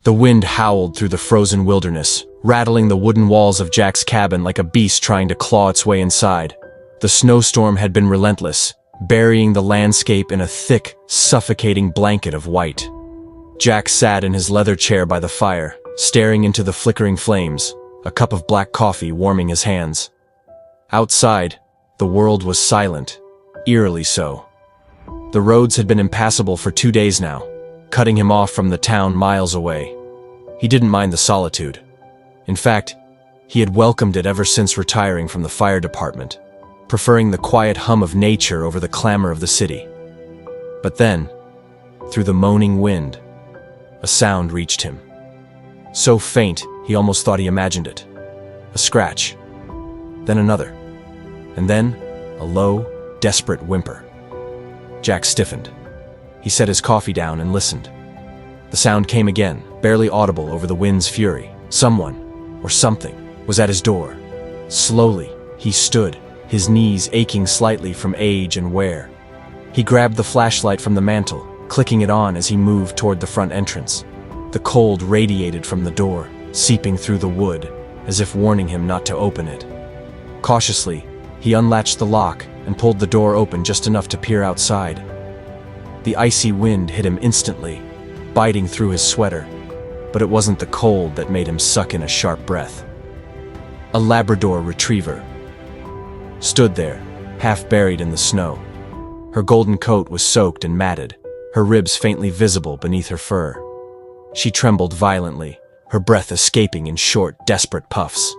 The wind howled through the frozen wilderness, rattling the wooden walls of Jack's cabin like a beast trying to claw its way inside. The snowstorm had been relentless, burying the landscape in a thick, suffocating blanket of white. Jack sat in his leather chair by the fire, staring into the flickering flames, a cup of black coffee warming his hands. Outside, the world was silent, eerily so. The roads had been impassable for 2 days now, cutting him off from the town miles away. He didn't mind the solitude. In fact, he had welcomed it ever since retiring from the fire department, preferring the quiet hum of nature over the clamor of the city. But then, through the moaning wind, a sound reached him. So faint, he almost thought he imagined it. A scratch, then another, and then a low, desperate whimper. Jack stiffened. He set his coffee down and listened. The sound came again, barely audible over the wind's fury. Someone, or something, was at his door. Slowly, he stood, his knees aching slightly from age and wear. He grabbed the flashlight from the mantel, clicking it on as he moved toward the front entrance. The cold radiated from the door, seeping through the wood, as if warning him not to open it. Cautiously, he unlatched the lock and pulled the door open just enough to peer outside. The icy wind hit him instantly, biting through his sweater, but it wasn't the cold that made him suck in a sharp breath. A Labrador Retriever stood there, half buried in the snow. Her golden coat was soaked and matted, her ribs faintly visible beneath her fur. She trembled violently, her breath escaping in short, desperate puffs.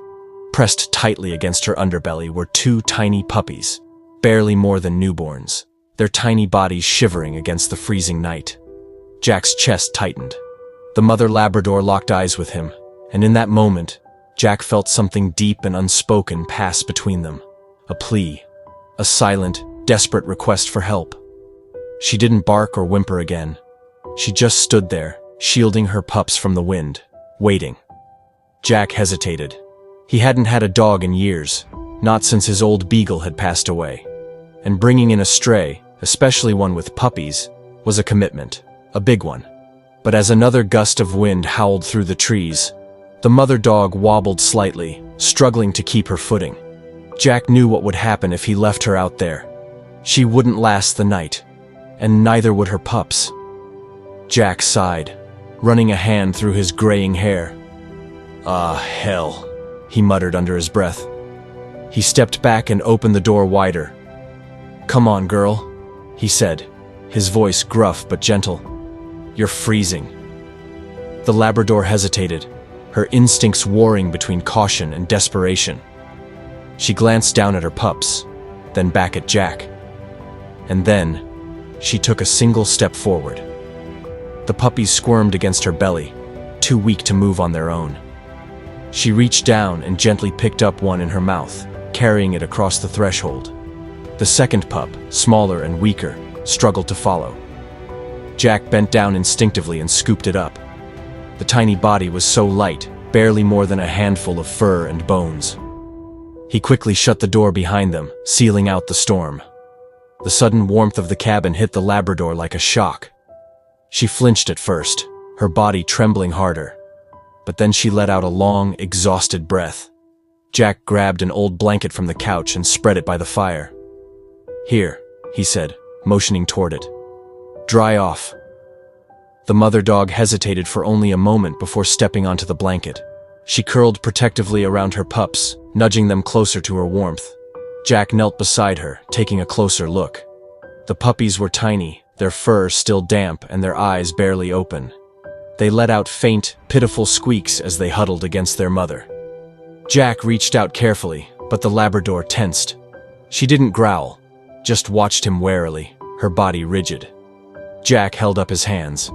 Pressed tightly against her underbelly were 2 tiny puppies, barely more than newborns, their tiny bodies shivering against the freezing night. Jack's chest tightened. The mother Labrador locked eyes with him, and in that moment, Jack felt something deep and unspoken pass between them. A plea, a silent, desperate request for help. She didn't bark or whimper again. She just stood there, shielding her pups from the wind, waiting. Jack hesitated. He hadn't had a dog in years, not since his old beagle had passed away. And bringing in a stray, especially one with puppies, was a commitment, a big one. But as another gust of wind howled through the trees, the mother dog wobbled slightly, struggling to keep her footing. Jack knew what would happen if he left her out there. She wouldn't last the night, and neither would her pups. Jack sighed, running a hand through his graying hair. "Ah, hell," he muttered under his breath. He stepped back and opened the door wider. "Come on, girl," he said, his voice gruff but gentle. "You're freezing." The Labrador hesitated, her instincts warring between caution and desperation. She glanced down at her pups, then back at Jack. And then, she took a single step forward. The puppies squirmed against her belly, too weak to move on their own. She reached down and gently picked up one in her mouth, carrying it across the threshold. The second pup, smaller and weaker, struggled to follow. Jack bent down instinctively and scooped it up. The tiny body was so light, barely more than a handful of fur and bones. He quickly shut the door behind them, sealing out the storm. The sudden warmth of the cabin hit the Labrador like a shock. She flinched at first, her body trembling harder. But then she let out a long, exhausted breath. Jack grabbed an old blanket from the couch and spread it by the fire. "Here," he said, motioning toward it. "Dry off." The mother dog hesitated for only a moment before stepping onto the blanket. She curled protectively around her pups, nudging them closer to her warmth. Jack knelt beside her, taking a closer look. The puppies were tiny, their fur still damp and their eyes barely open. They let out faint, pitiful squeaks as they huddled against their mother. Jack reached out carefully, but the Labrador tensed. She didn't growl, just watched him warily, her body rigid. Jack held up his hands.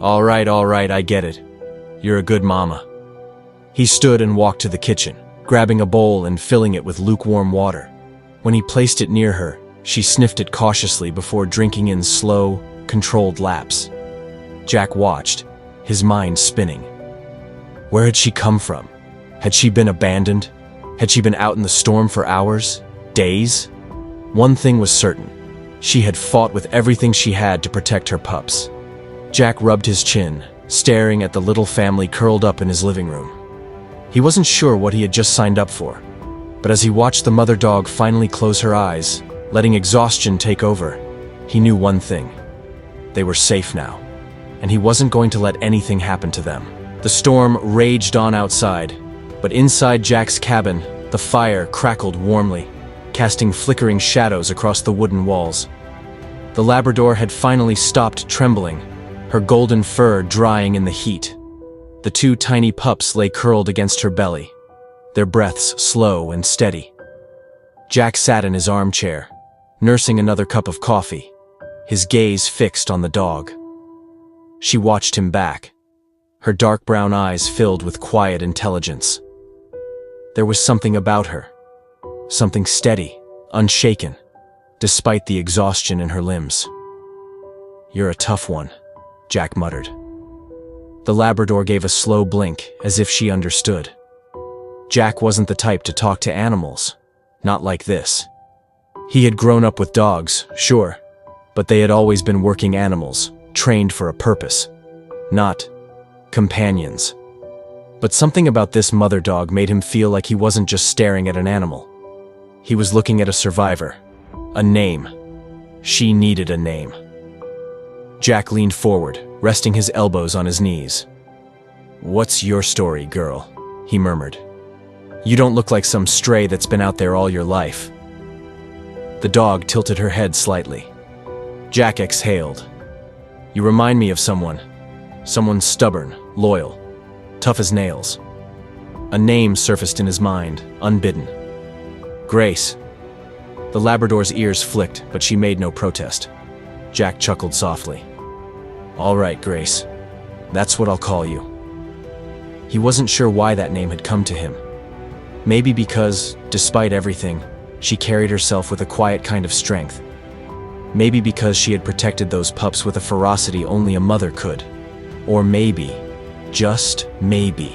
All right, I get it. You're a good mama." He stood and walked to the kitchen, grabbing a bowl and filling it with lukewarm water. When he placed it near her, she sniffed it cautiously before drinking in slow, controlled laps. Jack watched, his mind spinning. Where had she come from? Had she been abandoned? Had she been out in the storm for hours? Days? One thing was certain. She had fought with everything she had to protect her pups. Jack rubbed his chin, staring at the little family curled up in his living room. He wasn't sure what he had just signed up for, but as he watched the mother dog finally close her eyes, letting exhaustion take over, he knew one thing. They were safe now, and he wasn't going to let anything happen to them. The storm raged on outside, but inside Jack's cabin, the fire crackled warmly, casting flickering shadows across the wooden walls. The Labrador had finally stopped trembling, her golden fur drying in the heat. The two tiny pups lay curled against her belly, their breaths slow and steady. Jack sat in his armchair, nursing another cup of coffee, his gaze fixed on the dog. She watched him back, her dark brown eyes filled with quiet intelligence. There was something about her, something steady, unshaken, despite the exhaustion in her limbs. "You're a tough one," Jack muttered. The Labrador gave a slow blink, as if she understood. Jack wasn't the type to talk to animals, not like this. He had grown up with dogs, sure, but they had always been working animals, trained for a purpose, not companions. But something about this mother dog made him feel like he wasn't just staring at an animal. He was looking at a survivor, a name. She needed a name. Jack leaned forward, resting his elbows on his knees. "What's your story, girl?" he murmured. "You don't look like some stray that's been out there all your life." The dog tilted her head slightly. Jack exhaled. "You remind me of someone stubborn, loyal, tough as nails." A name surfaced in his mind, unbidden. Grace. The Labrador's ears flicked, but she made no protest. Jack chuckled softly. "All right, Grace. That's what I'll call you." He wasn't sure why that name had come to him. Maybe because, despite everything, she carried herself with a quiet kind of strength. Maybe because she had protected those pups with a ferocity only a mother could. Or maybe, just maybe,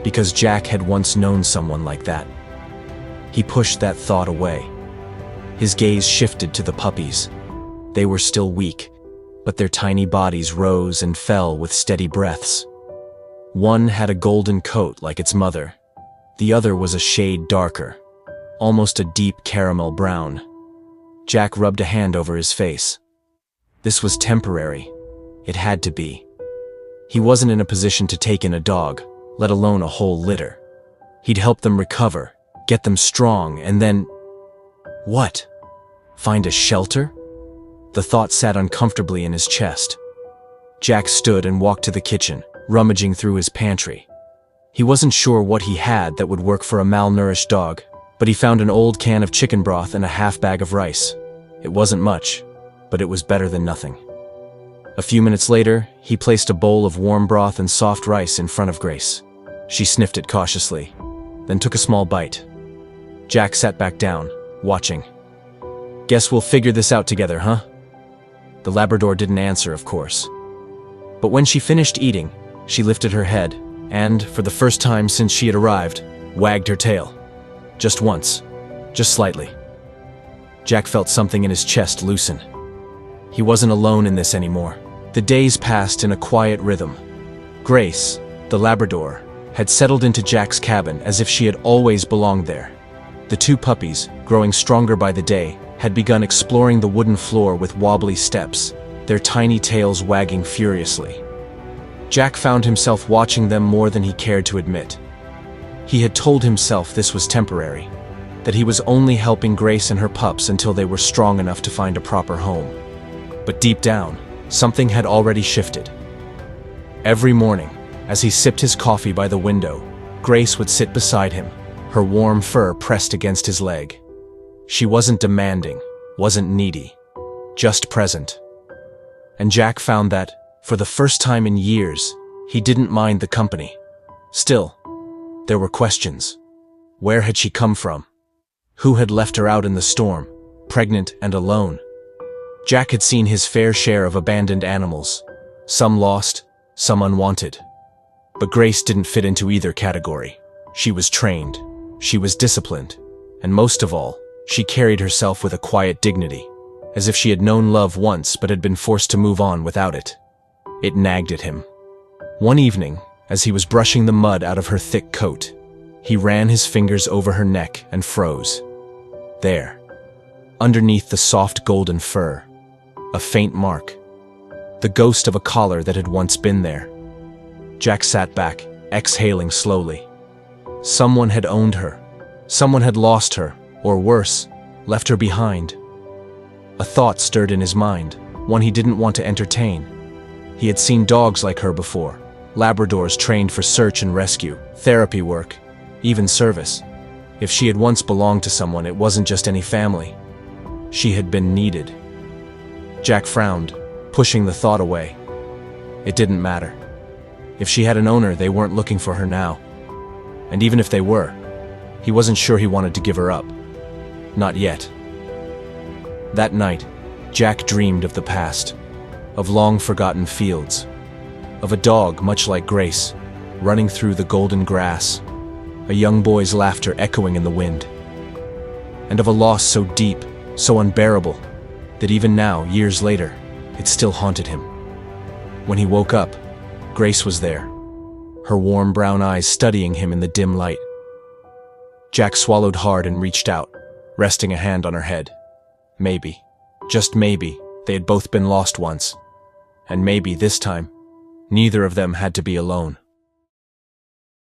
because Jack had once known someone like that. He pushed that thought away. His gaze shifted to the puppies. They were still weak, but their tiny bodies rose and fell with steady breaths. One had a golden coat like its mother. The other was a shade darker, almost a deep caramel brown. Jack rubbed a hand over his face. This was temporary. It had to be. He wasn't in a position to take in a dog, let alone a whole litter. He'd help them recover, get them strong, and then… What? Find a shelter? The thought sat uncomfortably in his chest. Jack stood and walked to the kitchen, rummaging through his pantry. He wasn't sure what he had that would work for a malnourished dog, but he found an old can of chicken broth and a half bag of rice. It wasn't much, but it was better than nothing. A few minutes later, he placed a bowl of warm broth and soft rice in front of Grace. She sniffed it cautiously, then took a small bite. Jack sat back down, watching. "Guess we'll figure this out together, huh?" The Labrador didn't answer, of course. But when she finished eating, she lifted her head and, for the first time since she had arrived, wagged her tail. Just once, just slightly. Jack felt something in his chest loosen. He wasn't alone in this anymore. The days passed in a quiet rhythm. Grace, the Labrador, had settled into Jack's cabin as if she had always belonged there. The two puppies, growing stronger by the day, had begun exploring the wooden floor with wobbly steps, their tiny tails wagging furiously. Jack found himself watching them more than he cared to admit. He had told himself this was temporary, that he was only helping Grace and her pups until they were strong enough to find a proper home. But deep down, something had already shifted. Every morning, as he sipped his coffee by the window, Grace would sit beside him, her warm fur pressed against his leg. She wasn't demanding, wasn't needy, just present. And Jack found that, for the first time in years, he didn't mind the company. Still, there were questions. Where had she come from? Who had left her out in the storm, pregnant and alone? Jack had seen his fair share of abandoned animals, some lost, some unwanted. But Grace didn't fit into either category. She was trained, she was disciplined, and most of all, she carried herself with a quiet dignity, as if she had known love once but had been forced to move on without it. It nagged at him. One evening, as he was brushing the mud out of her thick coat, he ran his fingers over her neck and froze. There, underneath the soft golden fur, a faint mark, the ghost of a collar that had once been there. Jack sat back, exhaling slowly. Someone had owned her. Someone had lost her, or worse, left her behind. A thought stirred in his mind, one he didn't want to entertain. He had seen dogs like her before, Labradors trained for search and rescue, therapy work, even service. If she had once belonged to someone, it wasn't just any family. She had been needed. Jack frowned, pushing the thought away. It didn't matter. If she had an owner, they weren't looking for her now. And even if they were, he wasn't sure he wanted to give her up. Not yet. That night, Jack dreamed of the past, of long-forgotten fields, of a dog much like Grace, running through the golden grass, a young boy's laughter echoing in the wind, and of a loss so deep, so unbearable, that even now, years later, it still haunted him. When he woke up, Grace was there, her warm brown eyes studying him in the dim light. Jack swallowed hard and reached out, resting a hand on her head. Maybe, just maybe, they had both been lost once. And maybe this time, neither of them had to be alone.